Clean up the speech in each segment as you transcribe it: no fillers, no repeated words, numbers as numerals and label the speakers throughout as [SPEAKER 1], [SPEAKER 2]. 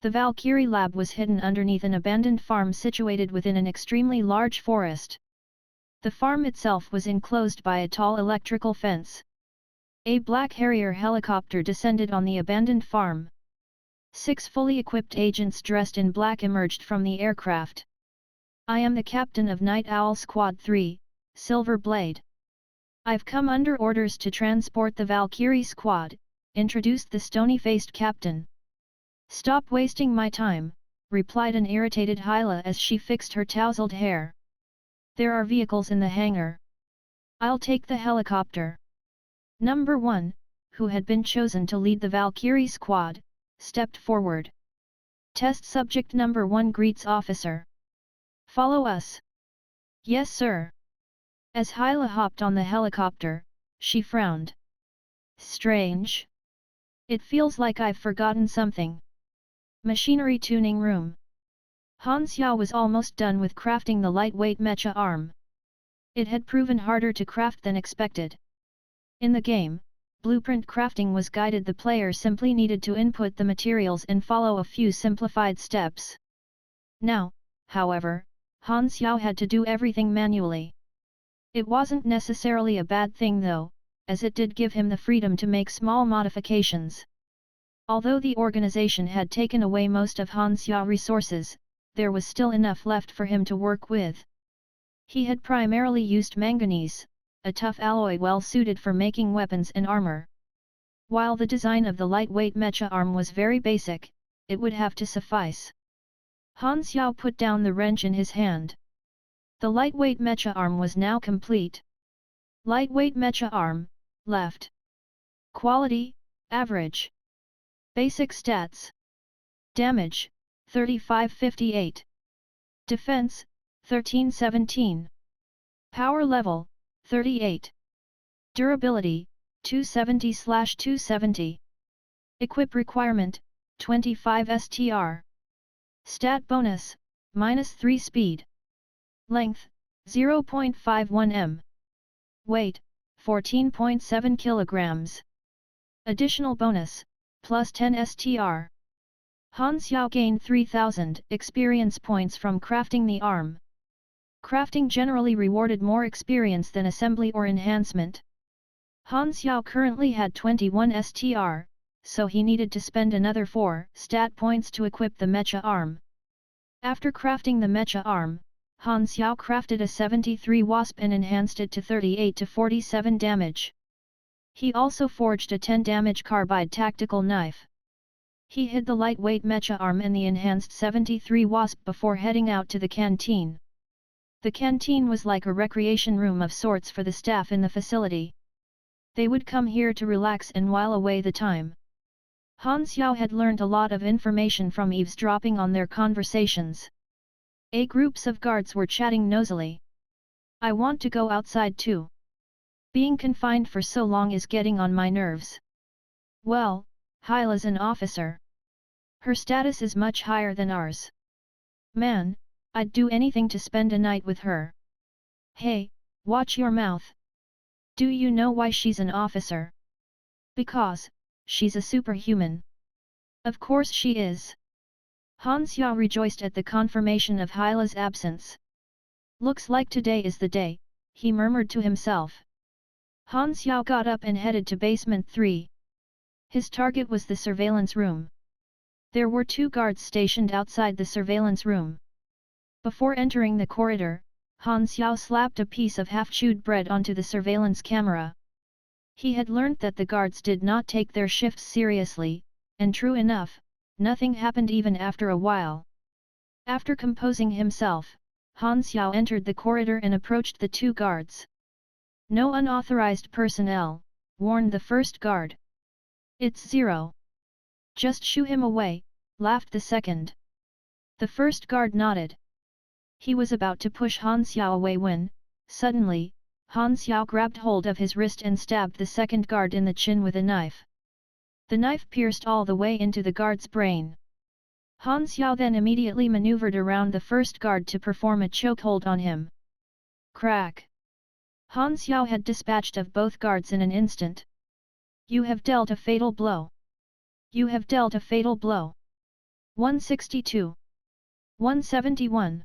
[SPEAKER 1] The Valkyrie lab was hidden underneath an abandoned farm situated within an extremely large forest. The farm itself was enclosed by a tall electrical fence. A black Harrier helicopter descended on the abandoned farm. 6 fully equipped agents dressed in black emerged from the aircraft. "I am the captain of Night Owl Squad 3, Silver Blade. I've come under orders to transport the Valkyrie squad," introduced the stony-faced captain. "Stop wasting my time," replied an irritated Hyla as she fixed her tousled hair. "There are vehicles in the hangar. I'll take the helicopter." Number 1, who had been chosen to lead the Valkyrie squad, stepped forward. "Test subject number 1 greets officer. Follow us." "Yes sir." As Hyla hopped on the helicopter, she frowned. "Strange. It feels like I've forgotten something." Machinery tuning room. Xiao was almost done with crafting the lightweight mecha arm. It had proven harder to craft than expected. In the game, blueprint crafting was guided. The player simply needed to input the materials and follow a few simplified steps. Now, however, Xiao had to do everything manually. It wasn't necessarily a bad thing though, as it did give him the freedom to make small modifications. Although the organization had taken away most of Xiao resources, there was still enough left for him to work with. He had primarily used manganese, a tough alloy well suited for making weapons and armor. While the design of the lightweight mecha arm was very basic, it would have to suffice. Xiao put down the wrench in his hand. The lightweight mecha arm was now complete. Lightweight mecha arm, left. Quality, average. Basic stats. Damage, 3558. Defense, 1317. Power level, 38. Durability, 270/270. Equip requirement, 25 STR. Stat bonus, -3 speed. Length, 0.51 m. Weight, 14.7 kilograms. Additional bonus, +10 STR. Xiao gained 3000 experience points from crafting the arm. Crafting generally rewarded more experience than assembly or enhancement. Xiao currently had 21 STR, so he needed to spend another 4 stat points to equip the mecha arm. After crafting the mecha arm, Xiao crafted a 73 wasp and enhanced it to 38 to 47 damage. He also forged a 10 damage carbide tactical knife. He hid the lightweight mecha arm and the enhanced 73 wasp before heading out to the canteen. The canteen was like a recreation room of sorts for the staff in the facility. They would come here to relax and while away the time. Xiao had learned a lot of information from eavesdropping on their conversations. Groups of guards were chatting nosily. "I want to go outside too. Being confined for so long is getting on my nerves." "Well, Hyla's an officer. Her status is much higher than ours. Man, I'd do anything to spend a night with her." "Hey, watch your mouth. Do you know why she's an officer?" "Because, she's a superhuman." "Of course she is." Xiao rejoiced at the confirmation of Hyla's absence. "Looks like today is the day," he murmured to himself. Xiao got up and headed to basement 3. His target was the surveillance room. There were 2 guards stationed outside the surveillance room. Before entering the corridor, Xiao slapped a piece of half-chewed bread onto the surveillance camera. He had learnt that the guards did not take their shifts seriously, and true enough, nothing happened even after a while. After composing himself, Xiao entered the corridor and approached the 2 guards. "No unauthorized personnel," warned the first guard. "It's 0. Just shoo him away," laughed the second. The first guard nodded. He was about to push Xiao away when, suddenly, Xiao grabbed hold of his wrist and stabbed the second guard in the chin with a knife. The knife pierced all the way into the guard's brain. Xiao then immediately maneuvered around the first guard to perform a chokehold on him. Crack! Xiao had dispatched of both guards in an instant. "You have dealt a fatal blow. You have dealt a fatal blow." 162. 171.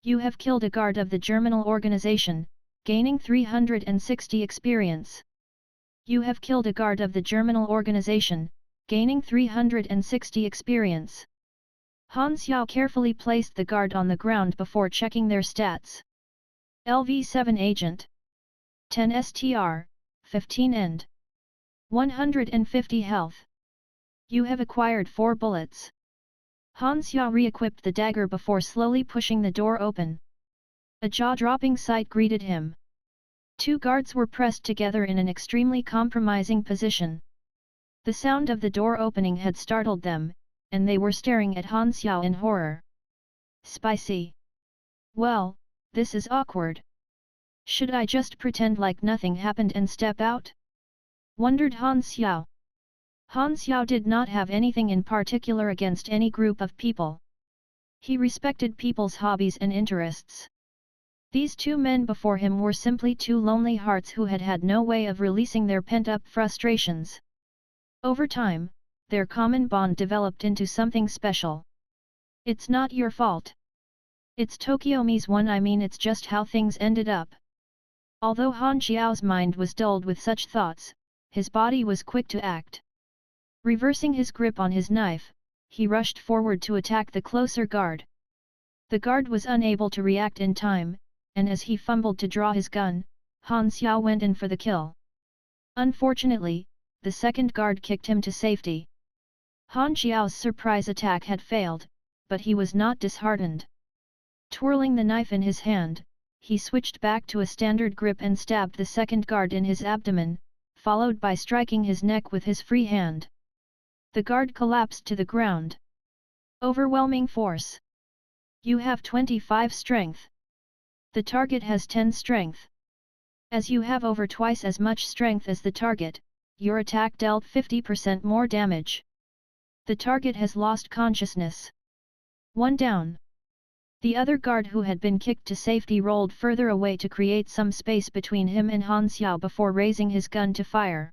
[SPEAKER 1] You have killed a guard of the Germinal organization, gaining 360 experience. You have killed a guard of the Germinal organization, gaining 360 experience. Han Xiao carefully placed the guard on the ground before checking their stats. LV7 Agent. 10 STR, 15 End. 150 Health. You have acquired 4 bullets. Han Xiao re-equipped the dagger before slowly pushing the door open. A jaw-dropping sight greeted him. 2 guards were pressed together in an extremely compromising position. The sound of the door opening had startled them, and they were staring at Han Xiao in horror. Spicy. Well, this is awkward. Should I just pretend like nothing happened and step out? Wondered Han Xiao. Han Xiao did not have anything in particular against any group of people. He respected people's hobbies and interests. These 2 men before him were simply 2 lonely hearts who had had no way of releasing their pent-up frustrations. Over time, their common bond developed into something special. It's not your fault. It's Tokyomi's one, I mean it's just how things ended up. Although Han Xiao's mind was dulled with such thoughts, his body was quick to act. Reversing his grip on his knife, he rushed forward to attack the closer guard. The guard was unable to react in time, and as he fumbled to draw his gun, Han Xiao went in for the kill. Unfortunately, the second guard kicked him to safety. Han Xiao's surprise attack had failed, but he was not disheartened. Twirling the knife in his hand, he switched back to a standard grip and stabbed the second guard in his abdomen, followed by striking his neck with his free hand. The guard collapsed to the ground. Overwhelming force. You have 25 strength. The target has 10 strength. As you have over twice as much strength as the target, your attack dealt 50% more damage. The target has lost consciousness. 1 down. The other guard who had been kicked to safety rolled further away to create some space between him and Han Xiao before raising his gun to fire.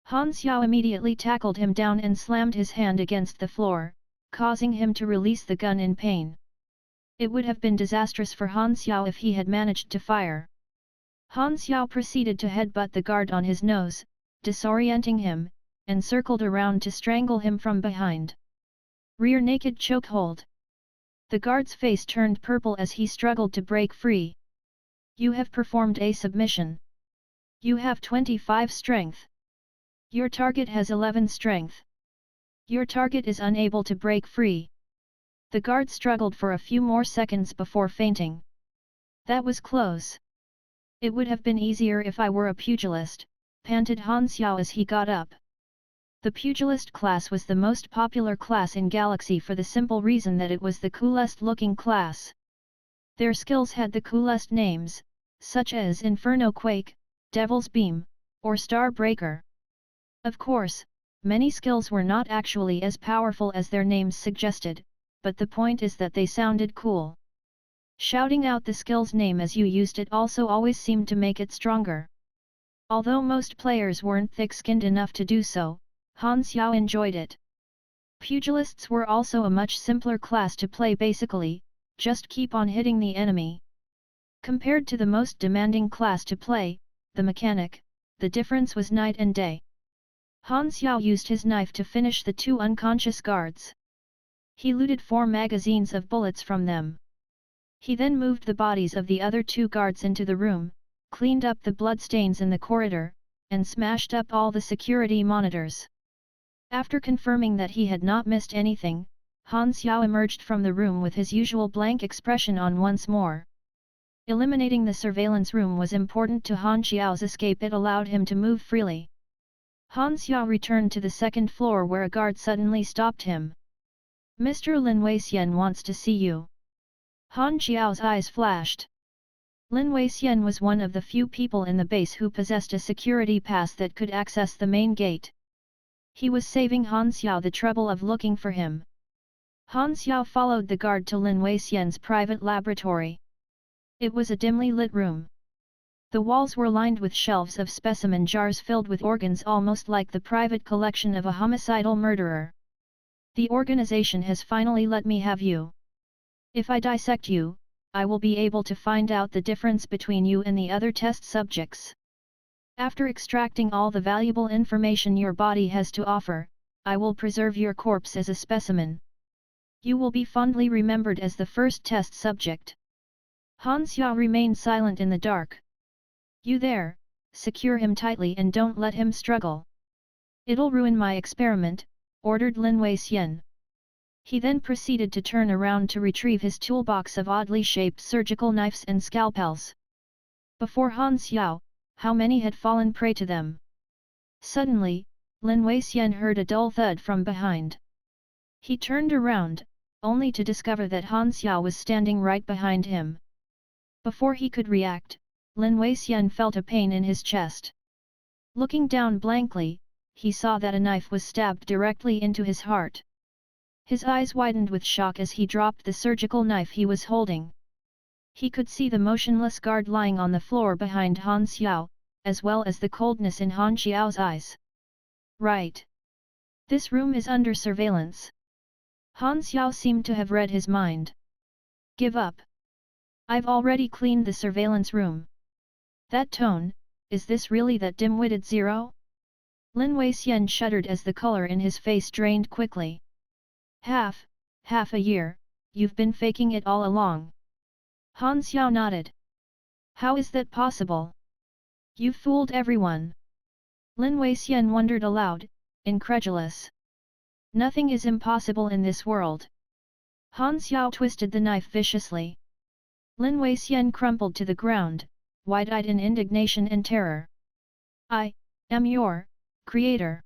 [SPEAKER 1] Han Xiao immediately tackled him down and slammed his hand against the floor, causing him to release the gun in pain. It would have been disastrous for Han Xiao if he had managed to fire. Han Xiao proceeded to headbutt the guard on his nose, disorienting him, and circled around to strangle him from behind. Rear naked chokehold. The guard's face turned purple as he struggled to break free. You have performed a submission. You have 25 strength. Your target has 11 strength. Your target is unable to break free. The guard struggled for a few more seconds before fainting. That was close. It would have been easier if I were a pugilist, panted Han Xiao as he got up. The pugilist class was the most popular class in Galaxy for the simple reason that it was the coolest looking class. Their skills had the coolest names, such as Inferno Quake, Devil's Beam, or Star Breaker. Of course, many skills were not actually as powerful as their names suggested, but the point is that they sounded cool. Shouting out the skill's name as you used it also always seemed to make it stronger. Although most players weren't thick-skinned enough to do so, Han Xiao enjoyed it. Pugilists were also a much simpler class to play basically, just keep on hitting the enemy. Compared to the most demanding class to play, the mechanic, the difference was night and day. Han Xiao used his knife to finish the 2 unconscious guards. He looted 4 magazines of bullets from them. He then moved the bodies of the other 2 guards into the room, cleaned up the bloodstains in the corridor, and smashed up all the security monitors. After confirming that he had not missed anything, Han Xiao emerged from the room with his usual blank expression on once more. Eliminating the surveillance room was important to Han Xiao's escape. It allowed him to move freely. Han Xiao returned to the 2nd floor where a guard suddenly stopped him. Mr. Lin Weixian wants to see you. Han Xiao's eyes flashed. Lin Weixian was one of the few people in the base who possessed a security pass that could access the main gate. He was saving Han Xiao the trouble of looking for him. Han Xiao followed the guard to Lin Weixian's private laboratory. It was a dimly lit room. The walls were lined with shelves of specimen jars filled with organs almost like the private collection of a homicidal murderer. The organization has finally let me have you. If I dissect you, I will be able to find out the difference between you and the other test subjects. After extracting all the valuable information your body has to offer, I will preserve your corpse as a specimen. You will be fondly remembered as the first test subject. Han Xiao remained silent in the dark. You there, secure him tightly and don't let him struggle. It'll ruin my experiment, ordered Lin Weixian. He then proceeded to turn around to retrieve his toolbox of oddly shaped surgical knives and scalpels. Before Han Xiao, how many had fallen prey to them? Suddenly, Lin Weixian heard a dull thud from behind. He turned around, only to discover that Han Xiao was standing right behind him. Before he could react, Lin Weixian felt a pain in his chest. Looking down blankly, he saw that a knife was stabbed directly into his heart. His eyes widened with shock as he dropped the surgical knife he was holding. He could see the motionless guard lying on the floor behind Han Xiao, as well as the coldness in Han Xiao's eyes. Right. This room is under surveillance. Han Xiao seemed to have read his mind. Give up. I've already cleaned the surveillance room. That tone, is this really that dim-witted Zero? Lin Weixian shuddered as the color in his face drained quickly. Half a year, you've been faking it all along. Han Xiao nodded. How is that possible? You've fooled everyone. Lin Weixian wondered aloud, incredulous. Nothing is impossible in this world. Han Xiao twisted the knife viciously. Lin Weixian crumpled to the ground, wide-eyed in indignation and terror. I am your creator.